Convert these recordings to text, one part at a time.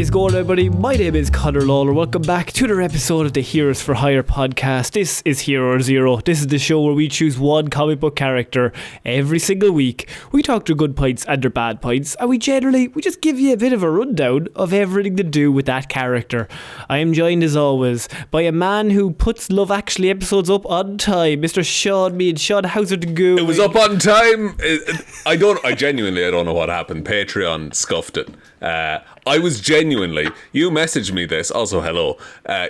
is going, everybody? My name is Conor Lawler. Welcome back to another episode of the Heroes for Hire podcast. This is Hero or Zero. This is the show where we choose one comic book character every single week. We talk their good points and their bad points, and we just give you a bit of a rundown of everything to do with that character. I am joined as always by a man who puts Love Actually episodes up on time, Mr. Shaun Me. And Shaun, how's it going? It was up on time. I genuinely don't know what happened. Patreon scuffed it. I was genuinely, you messaged me this, also hello,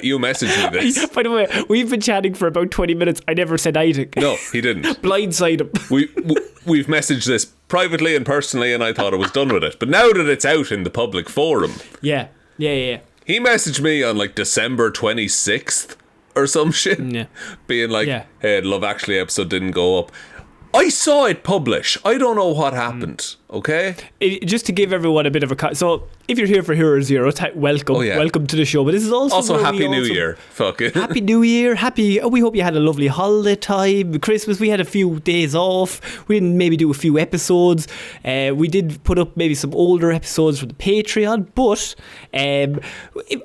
you messaged me this. By the way, we've been chatting for about 20 minutes. I never said anything. No, he didn't. Blindside him. We've messaged this privately and personally, and I thought I was done with it. But now that it's out in the public forum. Yeah. He messaged me on like December 26th or some shit. Yeah. Being like, hey, Love Actually episode didn't go up. I saw it publish. I don't know what happened, okay? Just to give everyone a bit of a... So, if you're here for Hero or Zero, welcome. Oh, yeah. Welcome to the show. But this is also Happy New Year. Fuck it. Happy New Year. We hope you had a lovely holiday time. Christmas, we had a few days off. We didn't maybe do a few episodes. We did put up maybe some older episodes for the Patreon. But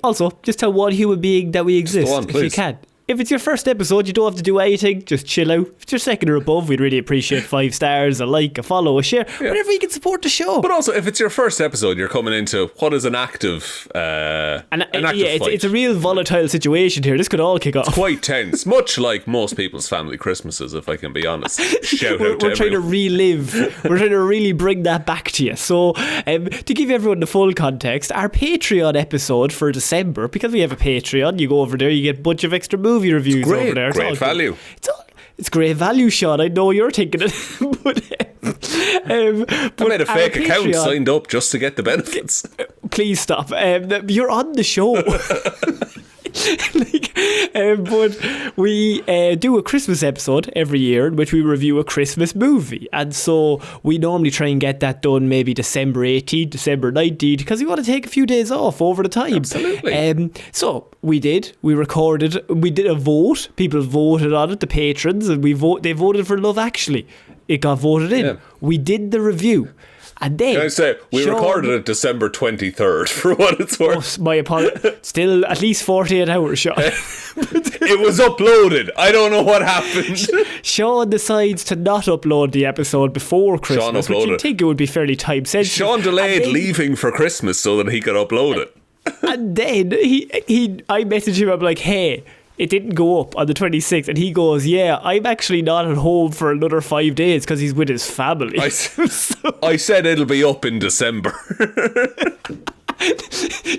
also, just tell one human being that we exist, go on, if you can. If it's your first episode, you don't have to do anything. Just chill out. If it's your second or above, we'd really appreciate 5 stars, a like, a follow, a share, whatever you can support the show. But also, if it's your first episode, you're coming into what is an active fight. It's a real volatile situation here. This could all kick off. It's quite tense, much like most people's family Christmases, if I can be honest. We're trying to relive. We're trying to really bring that back to you. So, to give everyone the full context, our Patreon episode for December, because we have a Patreon, you go over there, you get a bunch of extra movie reviews over there. Great value. It's great value, Shaun. I know you're thinking it. I made a fake account, signed up just to get the benefits. Please stop. You're on the show. But we do a Christmas episode every year in which we review a Christmas movie, and so we normally try and get that done maybe December 18th, December 19th, because we want to take a few days off over the time. Absolutely. So we did a vote. People voted on it, the patrons, and they voted for Love Actually. It got voted in. We did the review. And then, can I say, we recorded it December 23rd, for what it's worth. My apologies. Still at least 48 hours, Shaun. It was uploaded. I don't know what happened. Shaun decides to not upload the episode before Christmas, which you'd think it would be fairly time sensitive. Shaun delayed leaving for Christmas so that he could upload it. And then I messaged him, I'm like, hey, it didn't go up on the 26th, and he goes, yeah, I'm actually not at home for another 5 days because he's with his family. I said it'll be up in December.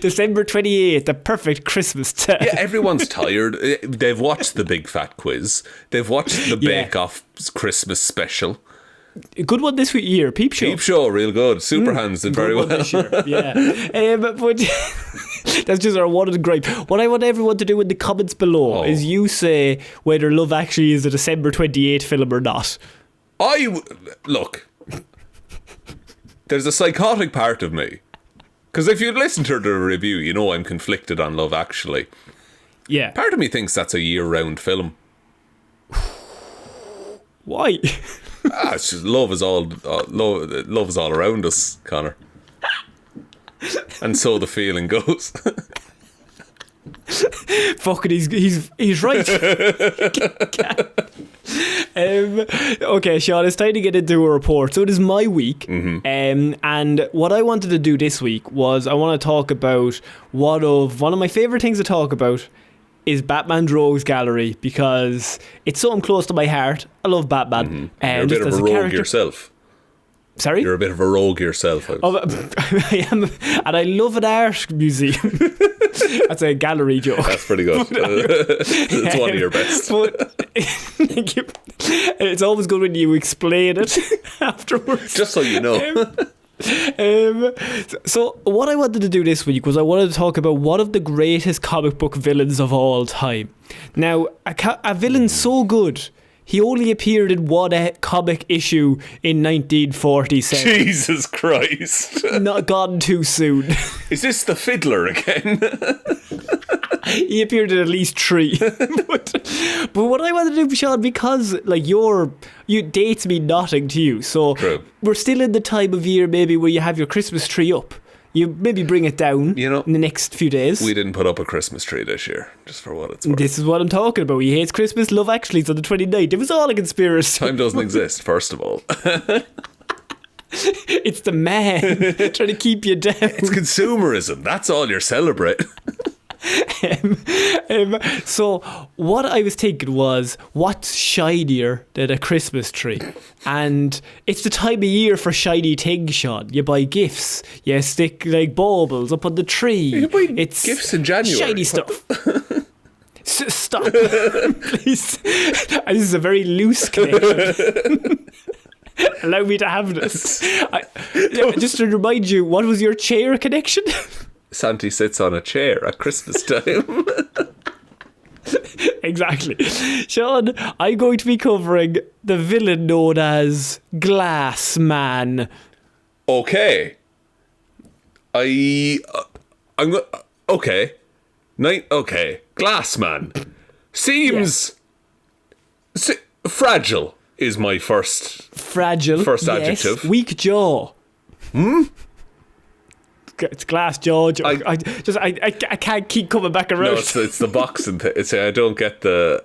December 28th, the perfect Christmas time. Yeah, everyone's tired. They've watched the Big Fat Quiz. They've watched the Bake Off Christmas special. A good one this year, Peep Show. Peep Show, real good. Super Hands did very well. This year. Yeah. But that's just our one gripe. What I want everyone to do in the comments below is you say whether Love Actually is a December 28th film or not. Look, there's a psychotic part of me. Because if you listen to the review, you know I'm conflicted on Love Actually. Yeah. Part of me thinks that's a year-round film. Why? It's just love is all around us, Conor. And so the feeling goes. Fucking, he's right. Okay, Shaun, it's time to get into a report. So it is my week, and what I wanted to do this week was I want to talk about one of my favourite things to talk about is Batman's Rogues Gallery, because it's something close to my heart. I love Batman. You're a bit of a rogue yourself. Sorry? You're a bit of a rogue yourself. I am, and I love an art museum. That's a gallery joke. That's pretty good. It's one of your best. It's always good when you explain it afterwards. Just so you know. So what I wanted to do this week was I wanted to talk about one of the greatest comic book villains of all time. Now, a villain so good, he only appeared in one comic issue in 1947. Jesus Christ. Not gone too soon. Is this the Fiddler again? He appeared in at least 3. but what I wanted to do, Shaun, because like you dates mean nothing to you, so True. We're still in the time of year maybe where you have your Christmas tree up. You maybe bring it down You know, in the next few days. We didn't put up a Christmas tree this year, just for what it's worth. This is what I'm talking about. He hates Christmas. Love Actually's on the 29th. It was all a conspiracy. Time doesn't exist, first of all. It's the man trying to keep you down. It's consumerism. That's all you're celebrating. So what I was thinking was, what's shinier than a Christmas tree? And it's the time of year for shiny things, Shaun. You buy gifts. You stick like baubles up on the tree. You buy gifts in January. Shiny stuff. Stop, please. This is a very loose connection. Allow me to have this. Just to remind you, what was your chair connection? Santi sits on a chair at Christmas time. Exactly. Shaun, I'm going to be covering the villain known as Glassman. Okay. Okay. Okay. Glassman. Seems... fragile is my first... Fragile. First yes. adjective. Weak jaw. It's glass jaw. I can't keep coming back around. No, it's the boxing thing. I don't get the...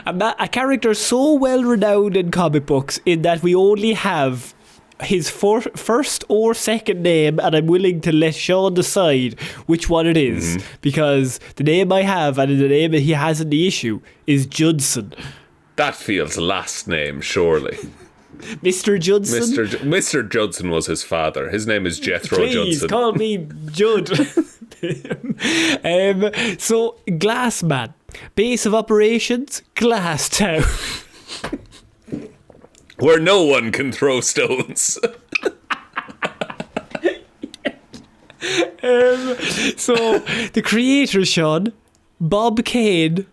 And that a character so well renowned in comic books in that we only have his first or second name, and I'm willing to let Shaun decide which one it is, because the name I have and the name that he has in the issue is Judson. That feels last name, surely. Mr. Judson? Mr. Judson was his father. His name is Jethro Please, Judson. call me Judd. So, Glassman. Base of operations, Glasstown. Where no one can throw stones. So, the creators, Shaun, Bob Kane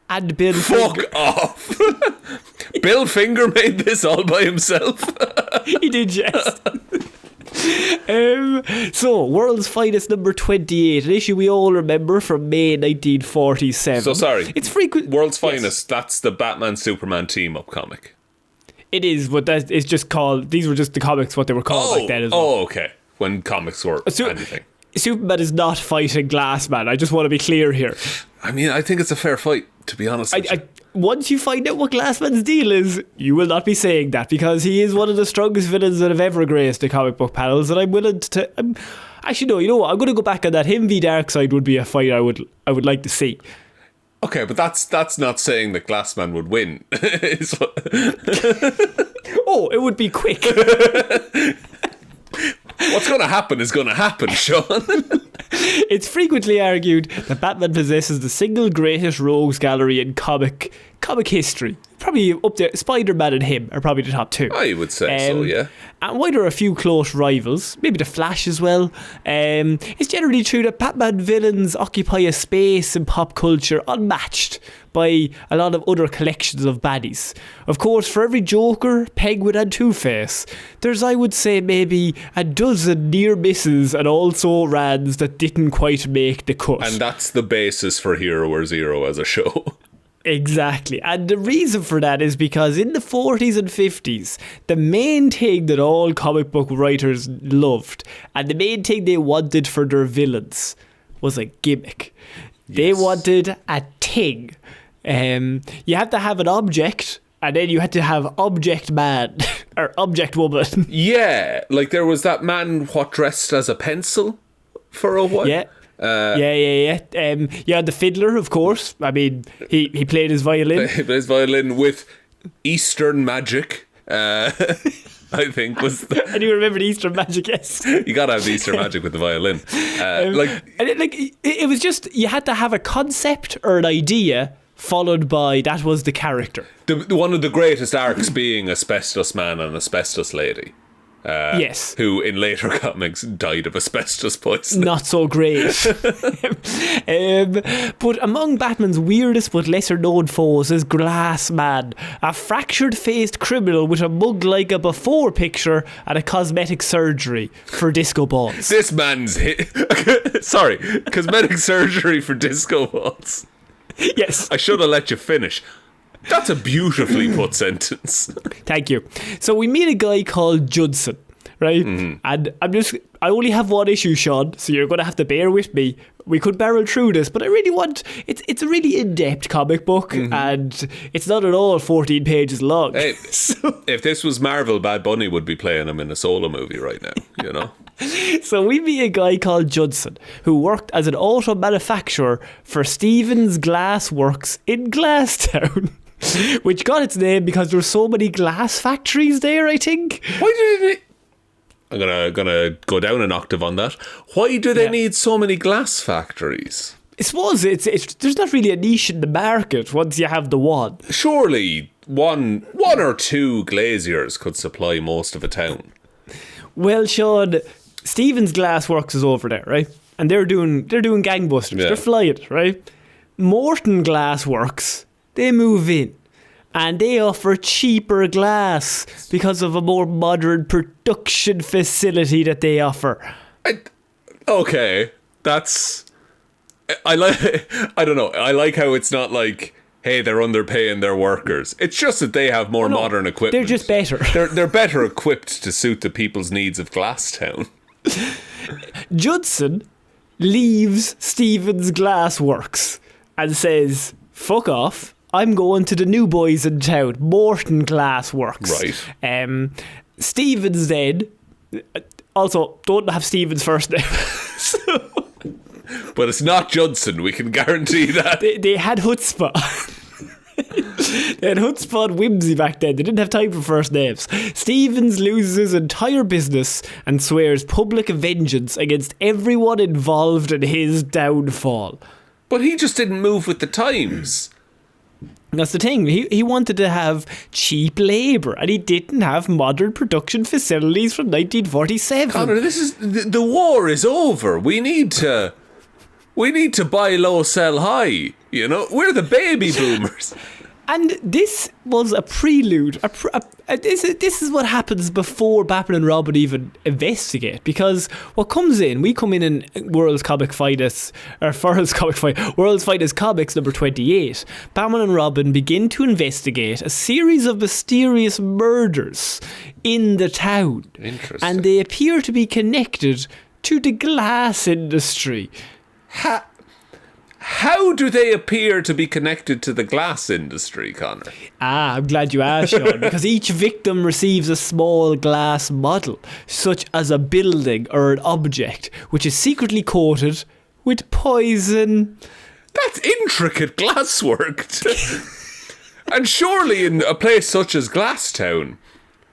and Bill Fuck Finger. off. Bill Finger made this all by himself. He did, yes. So, World's Finest number 28, an issue we all remember from May 1947. So sorry. It's frequent. World's Finest, that's the Batman Superman team-up comic. It is, but that is just called... These were just the comics, what they were called back then as well. Oh, okay. When comics were anything. Superman is not fighting Glassman. I just want to be clear here. I mean, I think it's a fair fight, to be honest with you. Once you find out what Glassman's deal is, you will not be saying that, because he is one of the strongest villains that have ever graced the comic book panels, and I'm willing to... actually, no, you know what? I'm going to go back on that. Him v Darkseid would be a fight I would like to see. Okay, but that's not saying that Glassman would win. Oh, it would be quick. What's going to happen is going to happen, Shaun. It's frequently argued that Batman possesses the single greatest rogues gallery in comic history. Probably up there. Spider-Man and him are probably the top two. I would say so, yeah. And while there are a few close rivals, maybe the Flash as well, it's generally true that Batman villains occupy a space in pop culture unmatched by a lot of other collections of baddies. Of course, for every Joker, Penguin and Two-Face, there's, I would say, maybe a dozen near misses and also rans that didn't quite make the cut. And that's the basis for Hero or Zero as a show. Exactly. And the reason for that is because in the 40s and 50s, the main thing that all comic book writers loved and the main thing they wanted for their villains was a gimmick. Yes. They wanted a thing. You had to have an object, and then you had to have Object Man or Object Woman. Yeah, like there was that man what dressed as a pencil for a while. Yeah. Yeah. The fiddler, of course. I mean, he played his violin. He played his violin with Eastern magic. I think was. And you remember the Eastern magic? Yes. You gotta have the Eastern magic with the violin. It was just you had to have a concept or an idea, followed by that was the character. One of the greatest arcs being Asbestos Man and Asbestos Lady. Yes. Who in later comics died of asbestos poisoning. Not so great. But among Batman's weirdest but lesser known foes is Glassman, a fractured faced criminal with a mug like a before picture and a cosmetic surgery for disco balls. This man's cosmetic surgery for disco balls. Yes. I should have let you finish. That's a beautifully put sentence. Thank you. So we meet a guy called Judson, right? And I only have one issue, Shaun, so you're going to have to bear with me. We could barrel through this, but I really want... It's a really in-depth comic book, and it's not at all 14 pages long. Hey, if this was Marvel, Bad Bunny would be playing him in a solo movie right now, you know? So we meet a guy called Judson, who worked as an auto manufacturer for Stevens Glass Works in Glasstown, which got its name because there were so many glass factories there, I think. Why did it... I'm gonna go down an octave on that. Why do they need so many glass factories? I suppose there's not really a niche in the market once you have the one. Surely one or two glaziers could supply most of a town. Well, Shaun, Stevens Glass Works is over there, right? And they're doing gangbusters. Yeah. They're flying, right? Morton Glass Works, they move in. And they offer cheaper glass because of a more modern production facility that they offer. Okay, that's... I don't know. I like how it's not like, hey, they're underpaying their workers. It's just that they have more modern equipment. They're just better. They're better equipped to suit the people's needs of Glasstown. Judson leaves Stevens Glass Works and says, fuck off. I'm going to the new boys in town, Morton Glass Works. Right. Stevens then, also don't have Stevens' first name. But it's not Judson, we can guarantee that. They had chutzpah. They had chutzpah and whimsy back then. They didn't have time for first names. Stevens loses his entire business and swears public vengeance against everyone involved in his downfall. But he just didn't move with the times. That's the thing. He wanted to have cheap labour, and he didn't have modern production facilities from 1947. Conor, this is the war is over. We need to buy low, sell high. You know, we're the baby boomers. And this was a prelude. This is what happens before Batman and Robin even investigate. Because what comes in, we come in World's Finest Comics number 28. Batman and Robin begin to investigate a series of mysterious murders in the town. Interesting. And they appear to be connected to the glass industry. How do they appear to be connected to the glass industry, Conor? I'm glad you asked, Shaun, because each victim receives a small glass model, such as a building or an object, which is secretly coated with poison. That's intricate glasswork. And surely in a place such as Glasstown,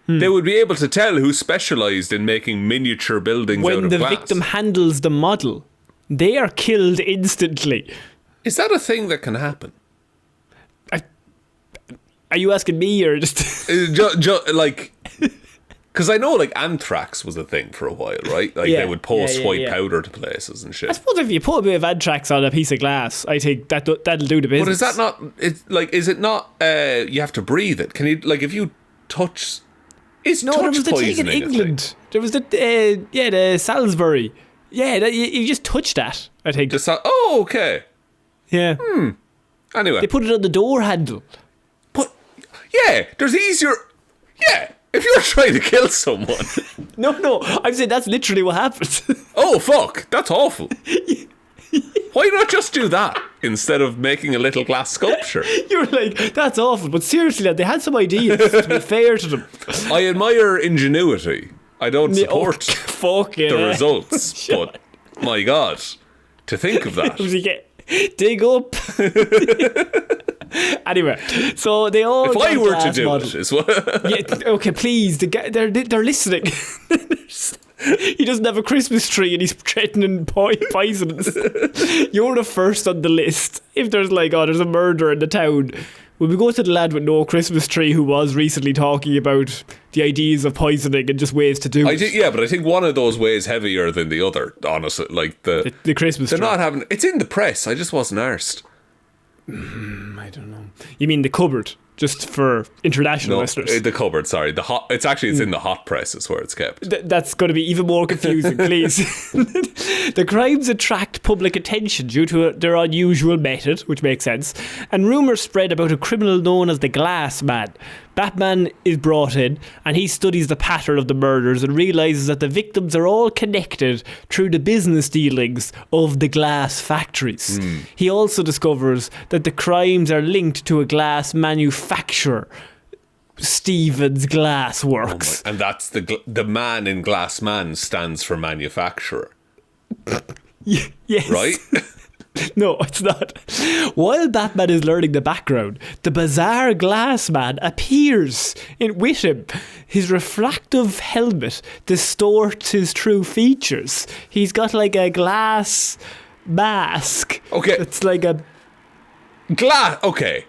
they would be able to tell who specialised in making miniature buildings out of glass. When the victim handles the model, they are killed instantly. Is that a thing that can happen? Are you asking me or just... like... Because I know like anthrax was a thing for a while, right? Like they would post white powder to places and shit. I suppose if you put a bit of anthrax on a piece of glass, I think that'll do the business. But is that not... is it not... you have to breathe it? Can you... Like if you touch... Is touch there was the poisoning thing in England. There was the Salisbury... Yeah, you just touch that, I think. Oh, okay. Yeah. Anyway. They put it on the door handle. But, yeah, there's easier... Yeah, if you're trying to kill someone... No, I'm saying that's literally what happens. Oh, fuck, that's awful. Why not just do that instead of making a little glass sculpture? You're like, that's awful. But seriously, they had some ideas, to be fair to them. I admire ingenuity. I don't support the results, but my God, to think of that. Dig up. Anyway, so they all. If I were to do it, is what. Okay, please. They're listening. He doesn't have a Christmas tree and he's threatening poisons. You're the first on the list. If there's there's a murder in the town, will we go to the lad with no Christmas tree who was recently talking about the ideas of poisoning and just ways to do it? Yeah, but I think one of those weighs heavier than the other, honestly. Like the Christmas tree. They're not having... It's in the press. I just wasn't arsed. I don't know. You mean the cupboard? Just for international listeners. The cupboard, sorry. It's in the hot press is where it's kept. That's going to be even more confusing, please. The crimes attract public attention due to their unusual method, which makes sense, and rumours spread about a criminal known as the Glassman. Batman is brought in and he studies the pattern of the murders and realises that the victims are all connected through the business dealings of the glass factories. He also discovers that the crimes are linked to a glass manufacturer, Stevens Glass Works. And that's the man in Glassman stands for manufacturer. Yes. Right? No, it's not. While Batman is learning the background, the bizarre Glassman appears with him. His refractive helmet distorts his true features. He's got like a glass mask. Okay. It's like a... Glass. Okay.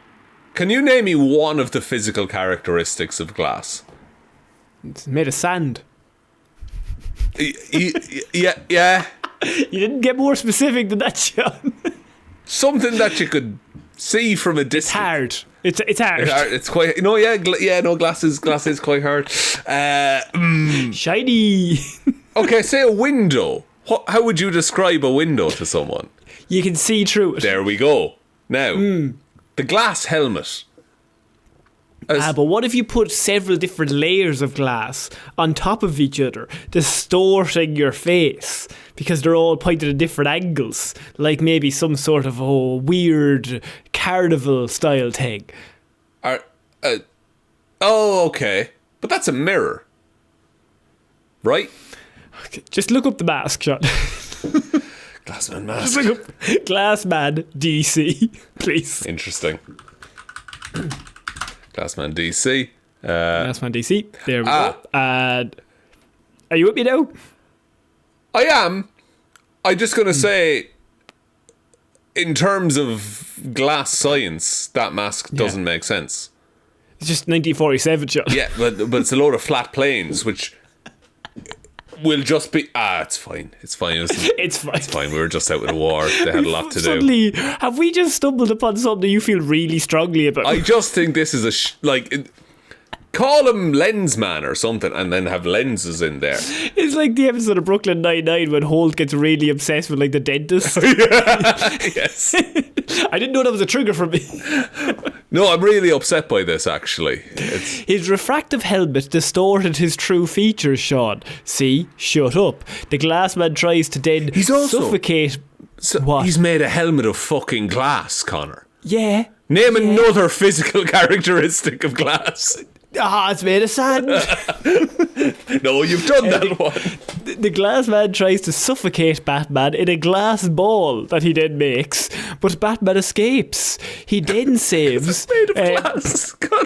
Can you name me one of the physical characteristics of glass? It's made of sand. Yeah. You didn't get more specific than that, Shaun. Something that you could see from a distance. It's hard. It's hard. It's quite... glass is quite hard. Shiny. Okay, say a window. How would you describe a window to someone? You can see through it. There we go. Now, the glass helmet. But what if you put several different layers of glass on top of each other, distorting your face because they're all pointed at different angles, like maybe some sort of weird carnival style thing? Okay. But that's a mirror. Right? Okay, just look up the mask, Shaun. Glassman mask. Just look up Glassman DC, please. Interesting. Glassman DC. Glassman DC. There we go. And are you with me now? I am. I'm just going to say, in terms of glass science, that mask doesn't make sense. It's just 1947, Shaun. Yeah, but it's a load of flat planes, which will just be... it's fine. It's fine. It's fine. It's fine. We were just out with a war. They had a lot to do. Suddenly, have we just stumbled upon something you feel really strongly about? I just think this is call him Lensman or something and then have lenses in there. It's like the episode of Brooklyn Nine-Nine when Holt gets really obsessed with like the dentist. Yes. I didn't know that was a trigger for me. No, I'm really upset by this, actually. His refractive helmet distorted his true features, Shaun. See? Shut up. The Glassman tries to then suffocate... What? He's made a helmet of fucking glass, Connor. Yeah. Name another physical characteristic of glass. It's made of sand. No, you've done that one. The Glassman tries to suffocate Batman in a glass ball that he then makes, but Batman escapes. He then saves... It's made of glass, Connor.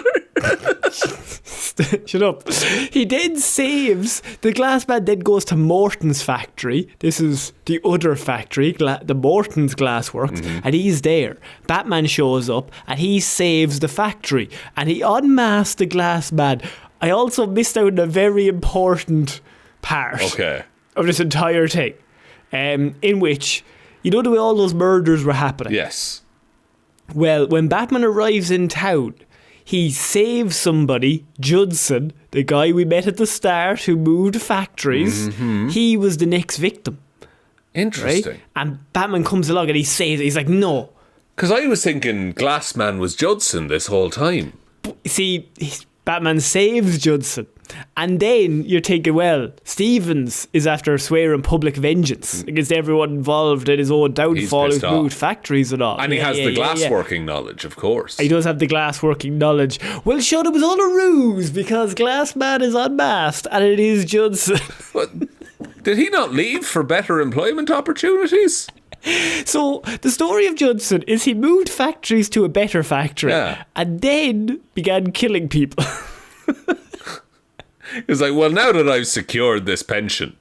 Shut up. He then saves. The Glassman then goes to Morton's factory. This is the other factory, the Morton's Glassworks, and he's there. Batman shows up and he saves the factory and he unmasks the Glassman. I also missed out on a very important part of this entire thing, in which, you know, the way all those murders were happening. Yes. Well, when Batman arrives in town, he saves somebody, Judson, the guy we met at the start who moved factories. He was the next victim. Interesting. Right? And Batman comes along and he saves it. He's like, no. Because I was thinking Glassman was Judson this whole time. See, Batman saves Judson. And then you're thinking, well, Stevens is after swearing public vengeance against everyone involved in his own downfall, who's moved factories and all. And he has the glassworking knowledge, of course. He does have the glassworking knowledge. Well, sure, it was all a ruse because Glassman is unmasked and it is Judson. But did he not leave for better employment opportunities? So the story of Judson is he moved factories to a better factory and then began killing people. He's like, well, now that I've secured this pension,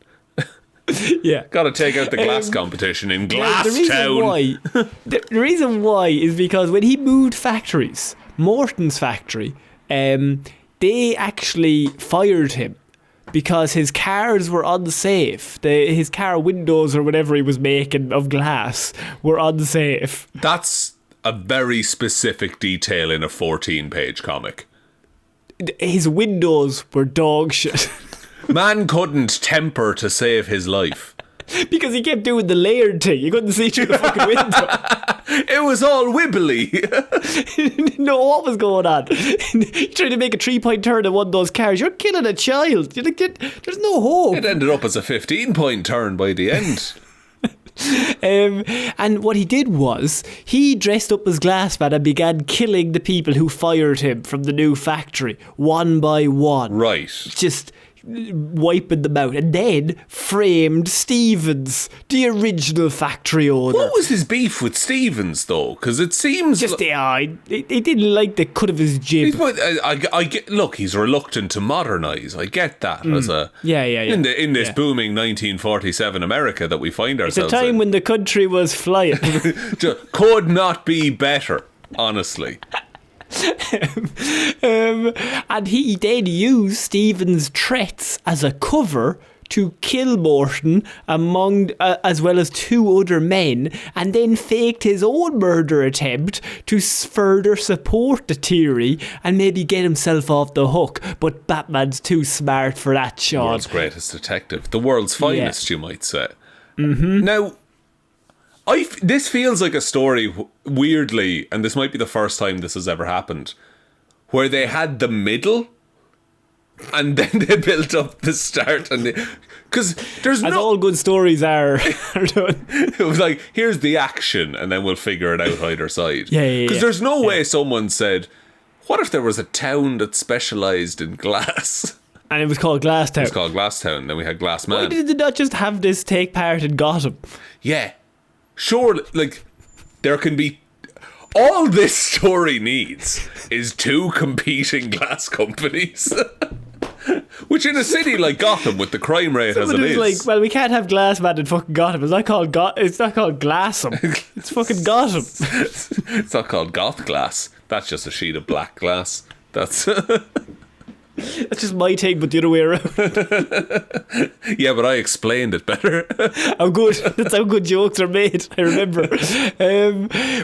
got to take out the glass competition in Glasstown. The reason why is because when he moved factories, Morton's factory, they actually fired him because his cars were unsafe. His car windows or whatever he was making of glass were unsafe. That's a very specific detail in a 14-page comic. His windows were dog shit. Man couldn't temper to save his life. Because he kept doing the layered thing. You couldn't see through the fucking window. It was all wibbly. No, what was going on? You're trying to make a 3-point turn in one of those cars. You're killing a child. You're like, there's no hope. It ended up as a 15-point turn by the end. And what he did was he dressed up as Glassman and began killing the people who fired him from the new factory one by one. Right. Just wiping them out, and then framed Stevens, the original factory owner. What was his beef with Stevens, though? Because it seems just he didn't like the cut of his jib. I get. Look, he's reluctant to modernise. I get that as a in this booming 1947 America that we find ourselves. It's a time in. when the country was flying. Could not be better, honestly. And he then used Stephen's threats as a cover to kill Morton as well as 2 other men, and then faked his own murder attempt to further support the theory and maybe get himself off the hook. But Batman's too smart for that, Shaun. World's greatest detective, the world's finest, you might say. Now, this feels like a story, weirdly, and this might be the first time this has ever happened, where they had the middle and then they built up the start, and because there's as all good stories are done. It was like, here's the action, and then we'll figure it out either side. Because there's no way someone said, what if there was a town that specialised in glass? And it was called Glasstown. It was called Glasstown. Then we had Glassman. Why did they not just have this take part in Gotham? Yeah. Sure, like, there can be... All this story needs is 2 competing glass companies. Which in a city like Gotham, with the crime rate as it is... like, well, we can't have Glassman in fucking Gotham. It's not called Glassum. It's fucking Gotham. It's not called Goth Glass. That's just a sheet of black glass. That's... That's just my take, but the other way around. Yeah, but I explained it better. How good. That's how good jokes are made, I remember.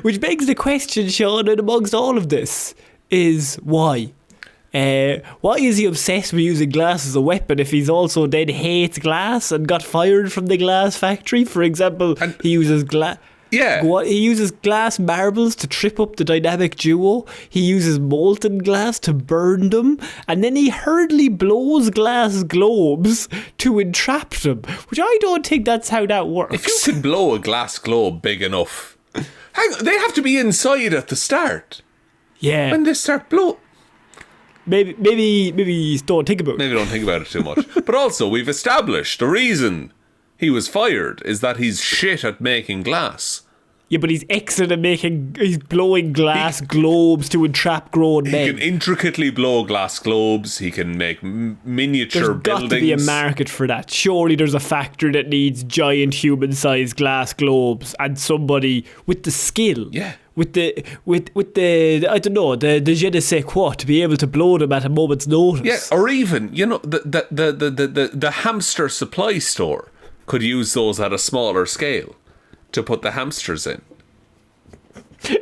Which begs the question, Shaun, and amongst all of this, is why? Why is he obsessed with using glass as a weapon if he's also then hates glass and got fired from the glass factory? For example, he uses glass... Yeah. He uses glass marbles to trip up the dynamic duo. He uses molten glass to burn them. And then he hurriedly blows glass globes to entrap them. Which I don't think that's how that works. If you can blow a glass globe big enough... Hang on, they have to be inside at the start. Yeah. When they start blow... Maybe don't think about it. Maybe don't think about it too much. But also, we've established the reason he was fired is that he's shit at making glass. Yeah, but he's excellent at he's blowing glass globes to entrap grown men. He can intricately blow glass globes. He can make miniature buildings. There's got to be a market for that. Surely there's a factory that needs giant human-sized glass globes and somebody with the skill. Yeah. With the I don't know, the je ne sais quoi to be able to blow them at a moment's notice. Yeah, or even, the hamster supply store could use those at a smaller scale to put the hamsters in.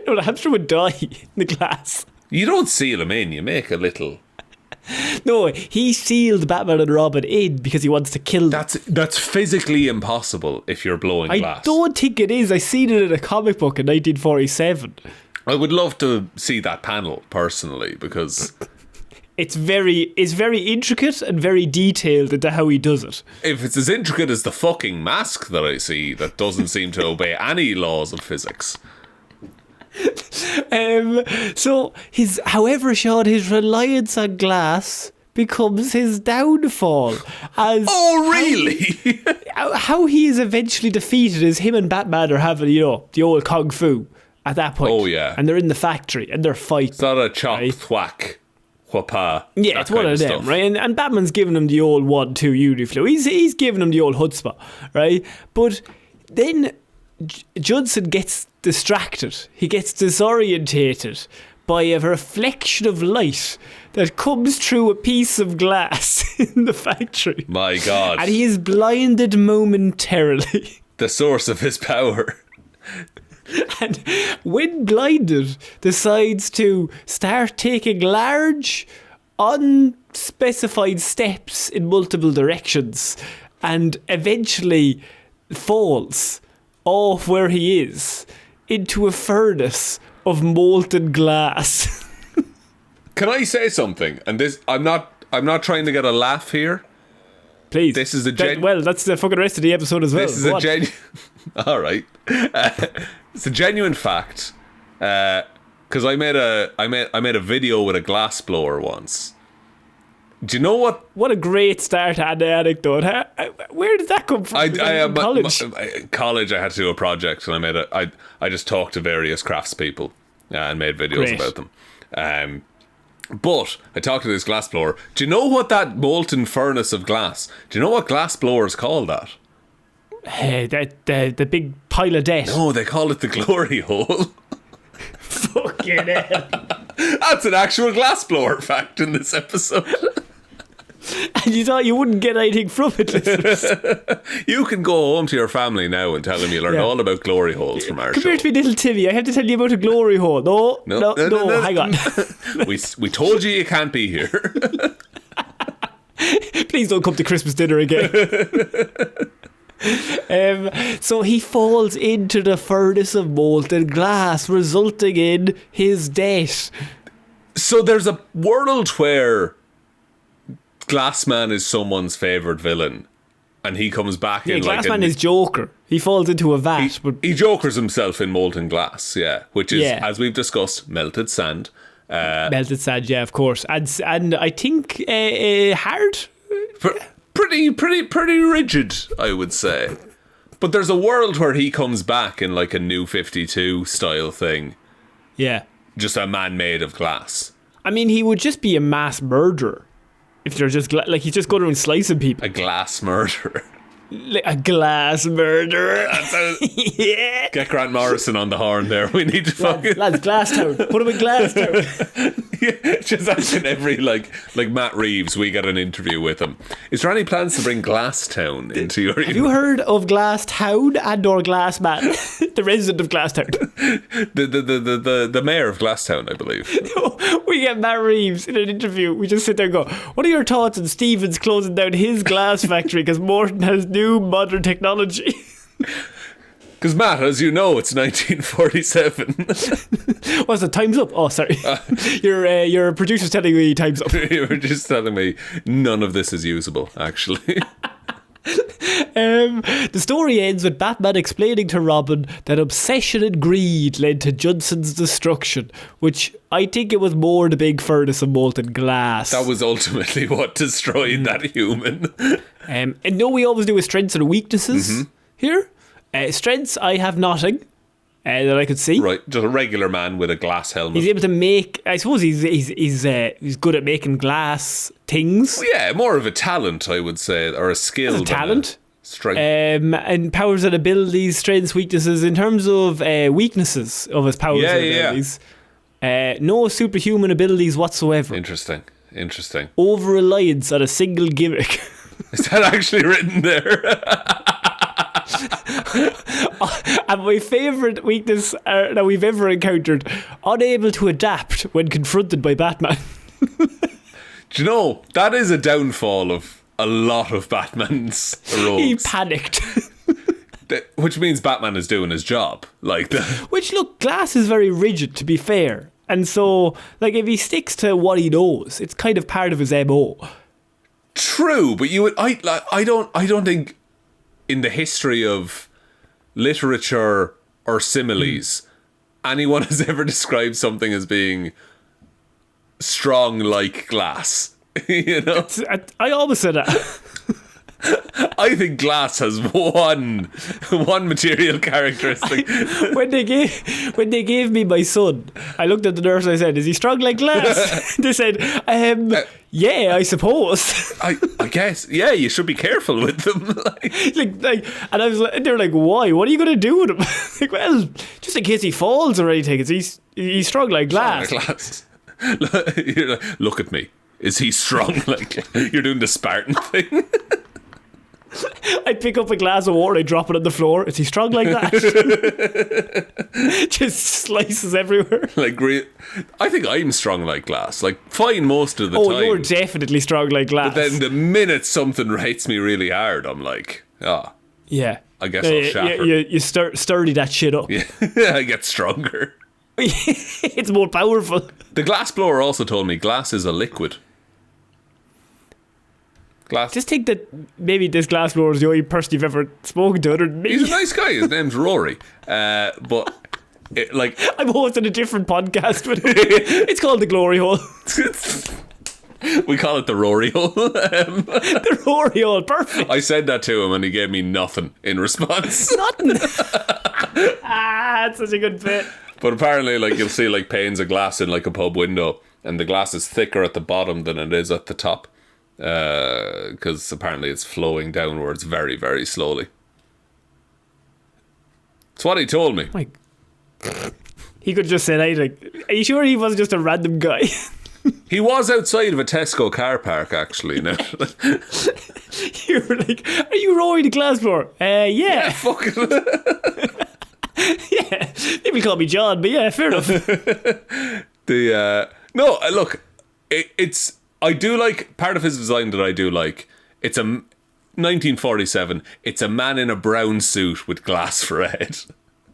No, the hamster would die in the glass. You don't seal them in, you make a little... No, he sealed Batman and Robin in because he wants to kill them. That's physically impossible if you're blowing glass. I don't think it is. I seen it in a comic book in 1947. I would love to see that panel, personally, because... It's very intricate and very detailed into how he does it. If it's as intricate as the fucking mask that I see that doesn't seem to obey any laws of physics. However, Shaun, his reliance on glass becomes his downfall. Oh, really? How he is eventually defeated is him and Batman are having, the old kung fu at that point. Oh, yeah. And they're in the factory and they're fighting. It's not a chop, thwack. Whapa, yeah, it's one of them, stuff. right? And Batman's giving him the old 1-2 Uniflow. He's giving him the old chutzpah, right? But then Judson gets distracted. He gets disorientated by a reflection of light that comes through a piece of glass in the factory. My God. And he is blinded momentarily. The source of his power. And when blinded, decides to start taking large, unspecified steps in multiple directions and eventually falls off where he is into a furnace of molten glass. Can I say something? And this, I'm not trying to get a laugh here. Please. This is well, that's the fucking rest of the episode as well. This is a genuine... All right. It's a genuine fact. Because I made a video with a glass blower once. Do you know what? What a great start on the anecdote. Where did that come from? College. College, I had to do a project, and I just talked to various craftspeople and made videos about them. But I talked to this glass blower. Do you know what that molten furnace of glass? Do you know what glass blowers call that? The big pile of debt. No, they call it the glory hole. Fucking hell. That's an actual glass blower fact in this episode. And you thought you wouldn't get anything from it, listeners. You can go home to your family now and tell them you learned all about glory holes from our show. Come here to me, little Timmy. I have to tell you about a glory hole. No, hang on. We told you can't be here. Please don't come to Christmas dinner again. So he falls into the furnace of molten glass, resulting in his death. So there's a world where Glassman is someone's favourite villain, and he comes back in like Glassman is Joker. He falls into a vat, but he jokers himself in molten glass, which is, as we've discussed, melted sand. Melted sand, of course, and I think hard, pretty rigid, I would say. But there's a world where he comes back in like a New 52 style thing. Yeah, just a man made of glass. I mean, he would just be a mass murderer. If they're just he's just going around slicing people. A glass murderer. A glass murderer. Yeah. Get Grant Morrison on the horn there. We need to fucking... Lads, Glasstown. Put him in Glasstown. Just asking every, like Matt Reeves, we got an interview with him. Is there any plans to bring Glasstown into your... Have you heard of Glasstown and or Glassman? The resident of Glasstown. The mayor of Glasstown, I believe. No, we get Matt Reeves in an interview. We just sit there and go, what are your thoughts on Stevens closing down his glass factory because Morton has new modern technology? Because Matt, as you know, it's 1947. What's the time's up? Oh, sorry. Your producer's telling me time's up. You were just telling me none of this is usable, actually. The story ends with Batman explaining to Robin that obsession and greed led to Judson's destruction, which I think it was more the big furnace of molten glass. That was ultimately what destroyed that human. And no, we always do with strengths and weaknesses here. Strengths, I have nothing that I could see. Right, just a regular man with a glass helmet. He's able to make. I suppose he's good at making glass things. Well, yeah, more of a talent, I would say, or a skill. Talent. Strength. And powers and abilities, strengths, weaknesses. In terms of weaknesses of his powers and abilities, no superhuman abilities whatsoever. Interesting. Over reliance on a single gimmick. Is that actually written there? And my favourite weakness that we've ever encountered: unable to adapt when confronted by Batman. Do you know, that is a downfall of a lot of Batman's roles. He panicked. Which means Batman is doing his job. Which, look, Glass is very rigid, to be fair. And so, if he sticks to what he knows, it's kind of part of his MO. True, but I don't think in the history of literature or similes anyone has ever described something as being strong like glass. You know, I always said that. I think glass has one material characteristic. When they gave me my son, I looked at the nurse and I said, "Is he strong like glass?" They said, "Yeah, I suppose." I guess, yeah, you should be careful with them. And I was like, they're like, "Why? What are you going to do with him?" Well, just in case he falls or anything. He's strong like glass. You're like, look at me. Is he strong like? You're doing the Spartan thing. I pick up a glass of water, I drop it on the floor. Is he strong like that? Just slices everywhere. I think I'm strong like glass. Fine most of the time. Oh, you're definitely strong like glass. But then the minute something hits me really hard, I'm like, Yeah. I guess I'll shatter. You sturdy that shit up. Yeah. I get stronger. It's more powerful. The glass blower also told me glass is a liquid. Glass. Just think that maybe this glass blower is the only person you've ever spoken to other than me. He's a nice guy. His name's Rory. But I'm hosting a different podcast with him. It's called The Glory Hole. We call it the Rory Hole. The Rory Hole, perfect. I said that to him and he gave me nothing in response. Nothing. That's such a good bit. But apparently, like, you'll see like panes of glass in like a pub window, and the glass is thicker at the bottom than it is at the top, because apparently it's flowing downwards very, very slowly. It's what he told me. Like, he could just say anything. Are you sure he wasn't just a random guy? He was outside of a Tesco car park, actually. Now. You were like, "Are you Rory the glassblower?" Yeah. Fuck it. Yeah, people call me John, but yeah, fair enough. No, look, it's I do like part of his design that I do like. It's a 1947. It's a man in a brown suit with glass for a head.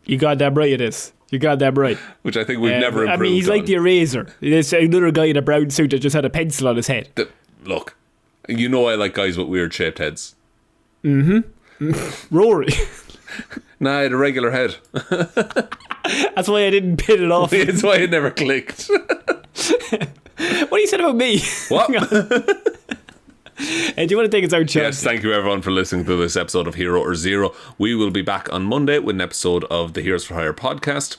You got that right. It is. You got that right. Which I think we've never improved. I mean, he's like the Eraser. There's another guy in a brown suit that just had a pencil on his head. Look, you know I like guys with weird shaped heads. Rory. Nah, I had a regular head. That's why I didn't pin it off. That's why it never clicked. What you said about me? What? Do you want to take us out, Chad? Yes, thank you everyone for listening to this episode of Hero or Zero. We will be back on Monday with an episode of the Heroes for Hire podcast.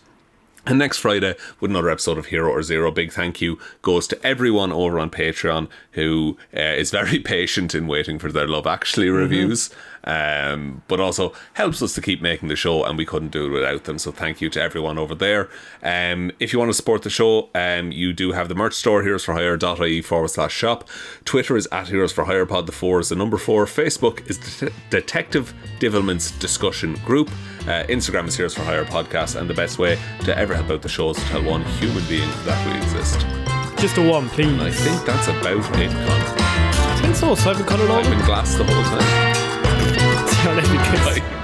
And next Friday with another episode of Hero or Zero. Big thank you goes to everyone over on Patreon who is very patient in waiting for their Love Actually reviews, but also helps us to keep making the show, and we couldn't do it without them. So thank you to everyone over there. If you want to support the show, you do have the merch store, heroesforhire.ie/shop. Twitter is at Heroes for Hire Pod. The 4 is the number 4. Facebook is Detective Divilment's discussion group. Instagram is Heroes for Hire Podcast, and the best way to ever help out the show is to tell one human being that we exist. Just a one, please. And I think that's about it, Conor. I think so. So I've been Conor and Lorraine. I've been glass the whole time. See you next week. Bye.